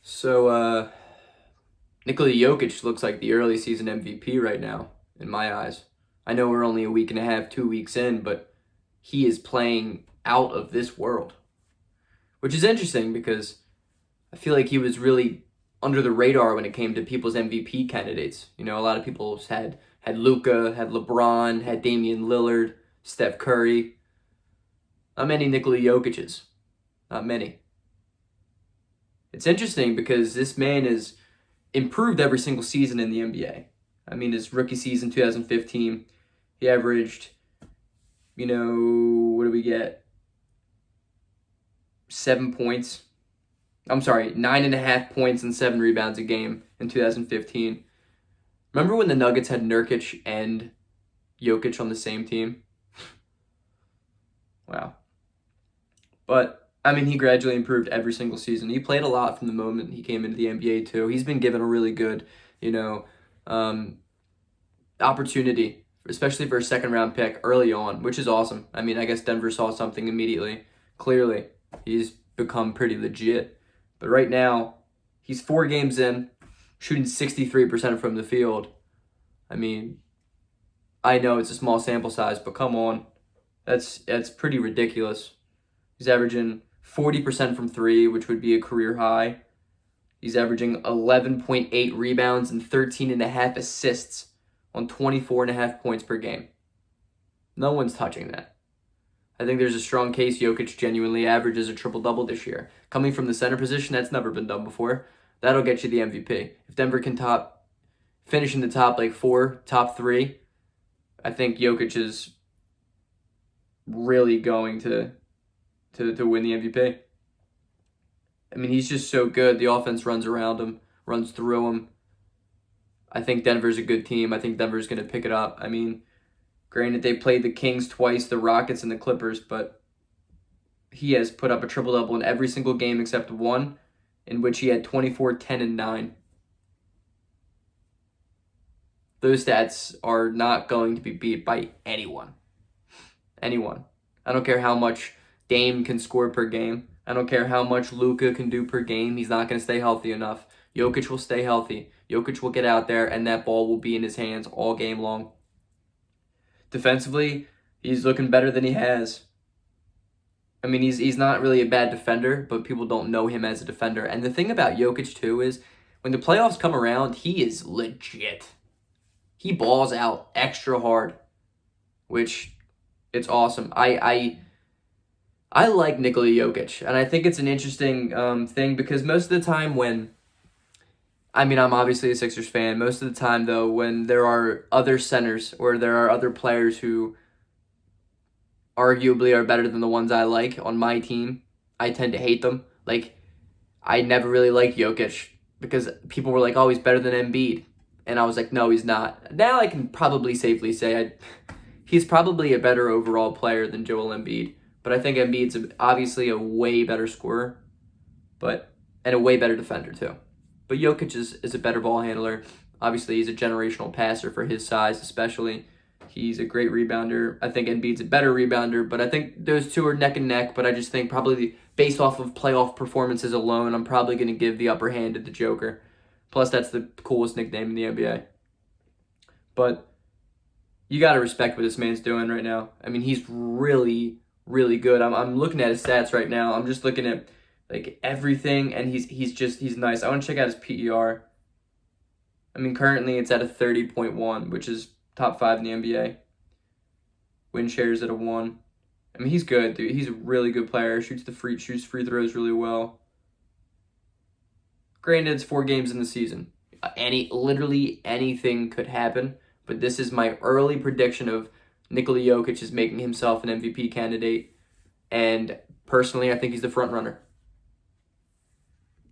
So, Nikola Jokic looks like the early season MVP right now, in my eyes. I know we're only a week and a half, 2 weeks in, but he is playing out of this world, which is interesting because I feel like he was really under the radar when it came to people's MVP candidates. You know, a lot of people had Luka, had LeBron, had Damian Lillard, Steph Curry. Not many Nikola Jokic's. Not many. It's interesting because this man is improved every single season in the NBA. I mean, his rookie season, 2015, he averaged, what do we get? 7 points. I'm sorry, 9.5 points and 7 rebounds a game in 2015. Remember when the Nuggets had Nurkic and Jokic on the same team? Wow. But, I mean, he gradually improved every single season. He played a lot from the moment he came into the NBA, too. He's been given a really good, opportunity, especially for a second-round pick early on, which is awesome. I mean, I guess Denver saw something immediately. Clearly, he's become pretty legit. But right now, he's 4 games in, shooting 63% from the field. I mean, I know it's a small sample size, but come on. That's pretty ridiculous. He's averaging 40% from 3, which would be a career high. He's averaging 11.8 rebounds and 13.5 assists on 24.5 points per game. No one's touching that. I think there's a strong case Jokic genuinely averages a triple-double this year. Coming from the center position, that's never been done before. That'll get you the MVP. If Denver can finish in the top 4, top 3, I think Jokic is really going to win the MVP. I mean, he's just so good. The offense runs around him, runs through him. I think Denver's a good team. I think Denver's going to pick it up. I mean, granted, they played the Kings twice, the Rockets, and the Clippers, but he has put up a triple-double in every single game except one, in which he had 24, 10, and 9. Those stats are not going to be beat by anyone. Anyone. I don't care how much Dame can score per game. I don't care how much Luka can do per game. He's not going to stay healthy enough. Jokic will stay healthy. Jokic will get out there, and that ball will be in his hands all game long. Defensively, he's looking better than he has. I mean, he's not really a bad defender, but people don't know him as a defender. And the thing about Jokic, too, is when the playoffs come around, he is legit. He balls out extra hard, which it's awesome. I like Nikola Jokic, and I think it's an interesting thing because most of the time I'm obviously a Sixers fan. Most of the time, though, when there are other centers or there are other players who arguably are better than the ones I like on my team, I tend to hate them. I never really liked Jokic because people were like, oh, he's better than Embiid. And I was like, no, he's not. Now I can probably safely say he's probably a better overall player than Joel Embiid. But I think Embiid's obviously a way better scorer, and a way better defender too. But Jokic is a better ball handler. Obviously, he's a generational passer for his size, especially. He's a great rebounder. I think Embiid's a better rebounder, but I think those two are neck and neck. But I just think probably based off of playoff performances alone, I'm probably going to give the upper hand to the Joker. Plus, that's the coolest nickname in the NBA. But you got to respect what this man's doing right now. I mean, he's really, really good. I'm looking at his stats right now. I'm just looking at everything, and he's nice. I want to check out his PER. I mean, currently it's at a 30.1, which is top 5 in the NBA. Win shares at a 1. I mean, he's good, dude. He's a really good player. Shoots free throws really well. Granted, it's 4 games in the season. Literally anything could happen, but this is my early prediction of Nikola Jokic is making himself an MVP candidate, and personally, I think he's the front runner.